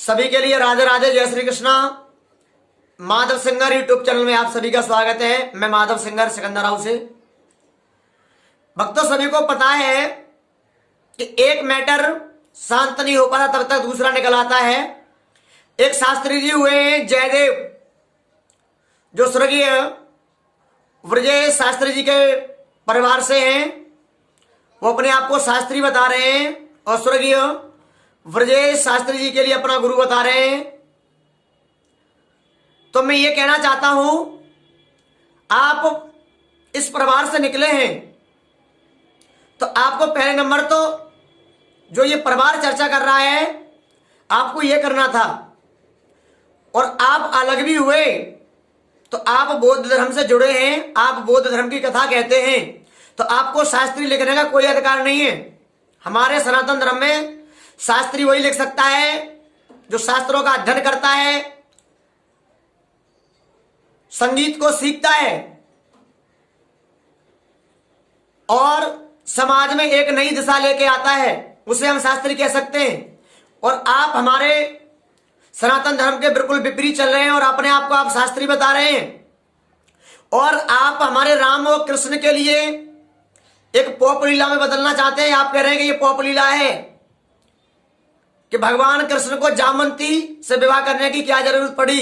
सभी के लिए राधे राधे, जय Shri Krishna. Madhav singer YouTube channel में आप सभी का स्वागत है। मैं माधव सिंगर सिकंदर राव से। भक्तों, सभी को पता है कि एक मैटर शांत नहीं हो पाता तब तक दूसरा निकल आता है। एक शास्त्री जी हुए जयदेव, जो स्वर्गीय व्रजेश शास्त्री जी के परिवार से हैं। वो अपने आप को शास्त्री बता रहे हैं और स्वर्गीय व्रजेश शास्त्री जी के लिए अपना गुरु बता रहे हैं। तो मैं ये कहना चाहता हूं, आप इस परिवार से निकले हैं तो आपको पहले नंबर तो जो ये परिवार चर्चा कर रहा है आपको ये करना था। और आप अलग भी हुए तो आप बौद्ध धर्म से जुड़े हैं, आप बौद्ध धर्म की कथा कहते हैं, तो आपको शास्त्री लिखने का कोई अधिकार नहीं है। हमारे सनातन धर्म में शास्त्री वही लिख सकता है जो शास्त्रों का अध्ययन करता है, संगीत को सीखता है और समाज में एक नई दिशा लेके आता है, उसे हम शास्त्री कह सकते हैं। और आप हमारे सनातन धर्म के बिल्कुल विपरीत चल रहे हैं और अपने आप को आप शास्त्री बता रहे हैं। और आप हमारे राम और कृष्ण के लिए एक पॉप लीला में बदलना चाहते हैं। आप कह रहे हैं कि ये पॉप लीला है कि भगवान कृष्ण को जामवंती से विवाह करने की क्या जरूरत पड़ी।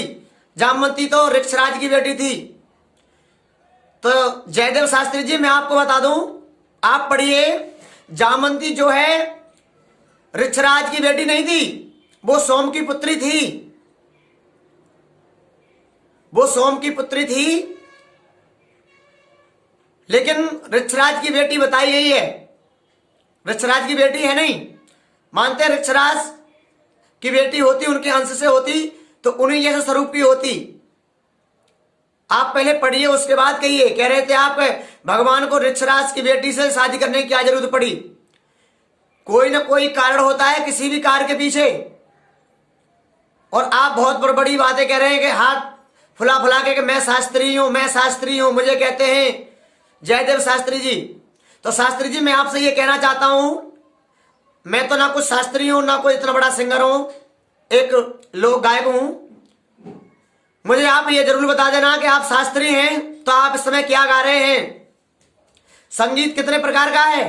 जामवंती तो ऋक्षराज की बेटी थी। तो जयदेव शास्त्री जी, मैं आपको बता दूं, आप पढ़िए, जामवंती जो है ऋक्षराज की बेटी नहीं थी, वो सोम की पुत्री थी। वो सोम की पुत्री थी, लेकिन ऋक्षराज की बेटी बताई गई है। ऋक्षराज की बेटी है नहीं, मानते हैं ऋक्षराज की बेटी होती, उनके अंश से होती तो उन्हीं जैसे स्वरूप की होती। आप पहले पढ़िए, उसके बाद कहिए। कह रहे थे आप भगवान को ऋक्षराज की बेटी से शादी करने की क्या जरूरत पड़ी। कोई ना कोई कारण होता है किसी भी कार्य के पीछे। और आप बहुत बड़ी बातें कह रहे हैं कि हाथ फुला फुला के मैं शास्त्री हूं, मैं शास्त्री हूं, मुझे कहते हैं जयदेव शास्त्री जी। तो शास्त्री जी, मैं आपसे ये कहना चाहता हूं, मैं तो ना कुछ शास्त्री हूं ना कोई इतना बड़ा सिंगर हूं, एक लोक गायक हूं। मुझे आप ये जरूर बता देना कि आप शास्त्री हैं तो आप इस समय क्या गा रहे हैं। संगीत कितने प्रकार का है,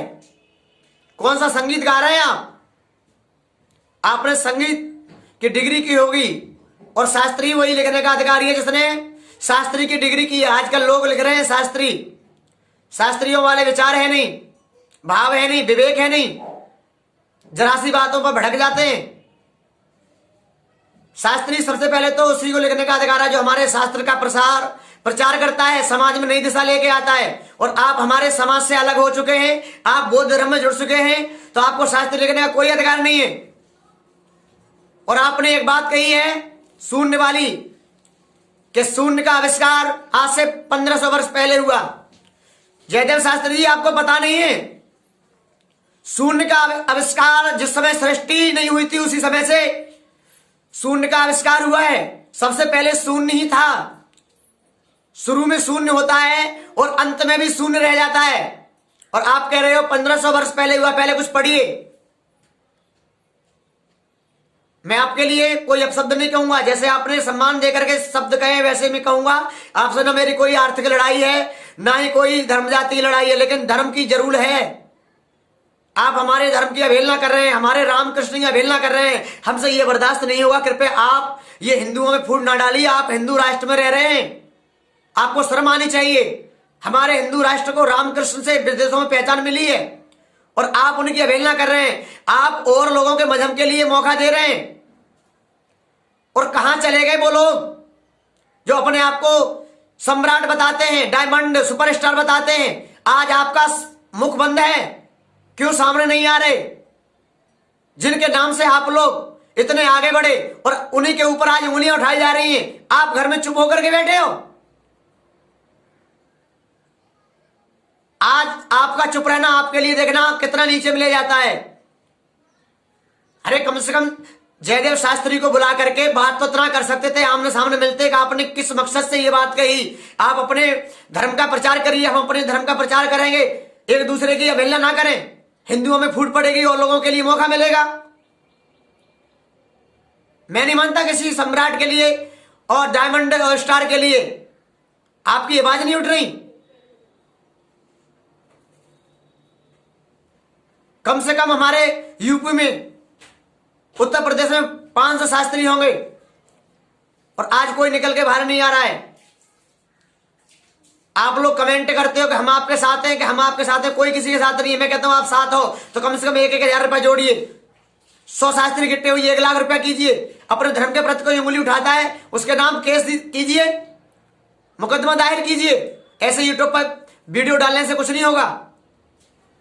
कौन सा संगीत गा रहे हैं आप। आपने संगीत की डिग्री की होगी और शास्त्री वही लिखने का अधिकारी है जिसने शास्त्री की डिग्री की है। आजकल लोग लिख रहे हैं शास्त्री। शास्त्रियों वाले विचार है नहीं, भाव है नहीं, विवेक है नहीं, जरा सी बातों पर भड़क जाते हैं। शास्त्री सबसे पहले तो उसी को लिखने का अधिकार है जो हमारे शास्त्र का प्रचार करता है, समाज में नई दिशा लेके आता है। और आप हमारे समाज से अलग हो चुके हैं, आप बौद्ध धर्म में जुड़ चुके हैं, तो आपको शास्त्री लिखने का कोई अधिकार नहीं है। और आपने एक बात कही है शून्य वाली, कि शून्य का आविष्कार आज से 1500 वर्ष पहले हुआ। जयदेव शास्त्री जी, आपको पता नहीं है, शून्य का आविष्कार जिस समय सृष्टि नहीं हुई थी उसी समय से शून्य का आविष्कार हुआ है। सबसे पहले शून्य ही था। शुरू में शून्य होता है और अंत में भी शून्य रह जाता है। और आप कह रहे हो 1500 वर्ष पहले हुआ। पहले कुछ पढ़िए। मैं आपके लिए कोई अपशब्द नहीं कहूंगा, जैसे आपने सम्मान देकर के शब्द कहे वैसे मैं कहूंगा। आपसे ना मेरी कोई आर्थिक लड़ाई है ना ही कोई धर्म जाति की लड़ाई है, लेकिन धर्म की जरूर है। आप हमारे धर्म की अवहेलना कर रहे हैं, हमारे रामकृष्ण की अवहेलना कर रहे हैं, हमसे ये बर्दाश्त नहीं होगा। कृपया आप ये हिंदुओं में फूट ना डालिए। आप हिंदू राष्ट्र में रह रहे हैं, आपको शर्म आनी चाहिए। हमारे हिंदू राष्ट्र को रामकृष्ण से विदेशों में पहचान मिली है और आप उनकी अवहेलना कर रहे हैं। आप और लोगों के मजहब के लिए मौका दे रहे हैं। और कहां चले गए वो लोग जो अपने आप को सम्राट बताते हैं, डायमंड सुपरस्टार बताते हैं। आज आपका मुख बंद है, क्यों सामने नहीं आ रहे, जिनके नाम से आप लोग इतने आगे बढ़े और उन्हीं के ऊपर आज उंगलियां उठाई जा रही हैं। आप घर में चुप होकर के बैठे हो। आज आपका चुप रहना आपके लिए देखना कितना नीचे मिले जाता है। अरे कम से कम जयदेव शास्त्री को बुला करके बात तो इतना कर सकते थे, आमने सामने मिलते कि आपने किस मकसद से ये बात कही। आप अपने धर्म का प्रचार करिए, हम अपने धर्म का प्रचार करेंगे, एक दूसरे की अवहेलना ना करें। हिंदुओं में फूट पड़ेगी और लोगों के लिए मौका मिलेगा। मैं नहीं मानता किसी सम्राट के लिए और डायमंड और स्टार के लिए। आपकी आवाज नहीं उठ रही? कम से कम हमारे यूपी में, उत्तर प्रदेश में 500 शास्त्री होंगे और आज कोई निकल के बाहर नहीं आ रहा है। आप लोग कमेंट करते हो कि हम आपके साथ हैं, कि हम आपके साथ हैं। कोई किसी के साथ नहीं है। मैं कहता हूं आप साथ हो तो कम से कम 1,000 रुपया जोड़िए। 100 शास्त्री इकट्ठे हुई 1 लाख रुपया कीजिए। अपने धर्म के प्रति कोई उंगली उठाता है उसके नाम केस कीजिए, मुकदमा दायर कीजिए। ऐसे यूट्यूब पर वीडियो डालने से कुछ नहीं होगा।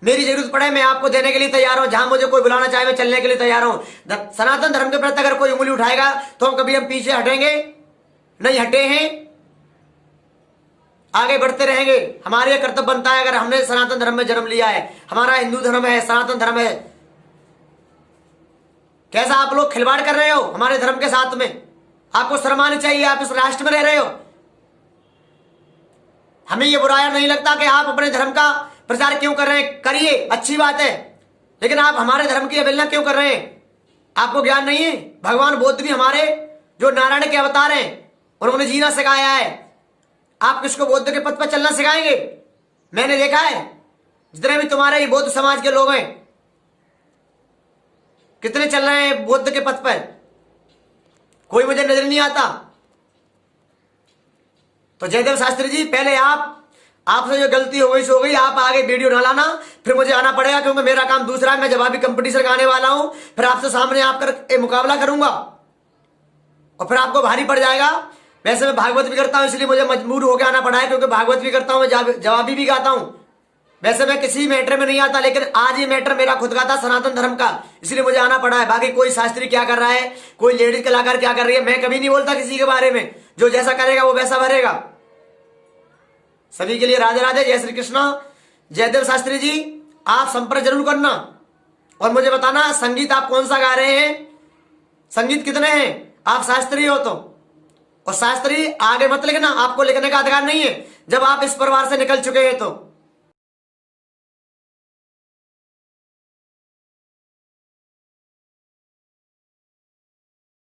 मेरी जरूरत पड़े मैं आपको देने के लिए तैयार हूं। जहां मुझे कोई बुलाना चाहे मैं चलने के लिए तैयार हूं। सनातन धर्म के प्रति अगर कोई उंगली उठाएगा तो हम कभी पीछे हटेंगे नहीं, हटे हैं, आगे बढ़ते रहेंगे। हमारे कर्तव्य बनता है, अगर हमने सनातन धर्म में जन्म लिया है, हमारा हिंदू धर्म है, सनातन धर्म है। कैसा आप लोग खिलवाड़ कर रहे हो हमारे धर्म के साथ में? आपको शर्म आनी चाहिए। आप इस राष्ट्र में रह रहे हो। हमें यह बुराया नहीं लगता कि आप अपने धर्म का प्रचार क्यों कर रहे हैं, करिए, अच्छी बात है, लेकिन आप हमारे धर्म की अवहेलना क्यों कर रहे हैं? आपको ज्ञान नहीं है? भगवान बुद्ध भी हमारे जो नारायण के अवतार हैं, उन्होंने जीना सिखाया है। आप किसको बुद्ध के पथ पर चलना सिखाएंगे? मैंने देखा है जितने भी तुम्हारे ये बौद्ध समाज के लोग हैं, कितने चल रहे हैं बुद्ध के पथ पर, कोई मुझे नजर नहीं आता। तो जयदेव शास्त्री जी, पहले आपसे जो गलती हो गई सो हो गई। आप आगे वीडियो ना लाना, फिर मुझे आना पड़ेगा, क्योंकि मेरा काम दूसरा है। मैं जवाबी कंपटीशन आने वाला हूं, फिर आपसे सामने आकर मुकाबला करूंगा और फिर आपको भारी पड़ जाएगा। वैसे मैं भागवत भी करता हूं, इसलिए मुझे मजबूर होकर आना पड़ा है, क्योंकि भागवत भी करता हूं, मैं जवाबी भी गाता हूं। वैसे मैं किसी मैटर में नहीं आता, लेकिन आज ये मैटर मेरा खुद का था, सनातन धर्म का, इसलिए मुझे आना पड़ा है। बाकी कोई शास्त्री क्या कर रहा है, कोई लेडीज कलाकार क्या कर रही है, मैं कभी नहीं बोलता किसी के बारे में। जो जैसा करेगा वो वैसा भरेगा। सभी के लिए राधे राधे, जय श्री कृष्णा। जयदेव शास्त्री जी, आप संपर्क जरूर करना और मुझे बताना संगीत आप कौन सा गा रहे हैं, संगीत कितने हैं। आप शास्त्री हो तो, और शास्त्री आगे मत लिखना, आपको लिखने का अधिकार नहीं है जब आप इस परिवार से निकल चुके हैं तो।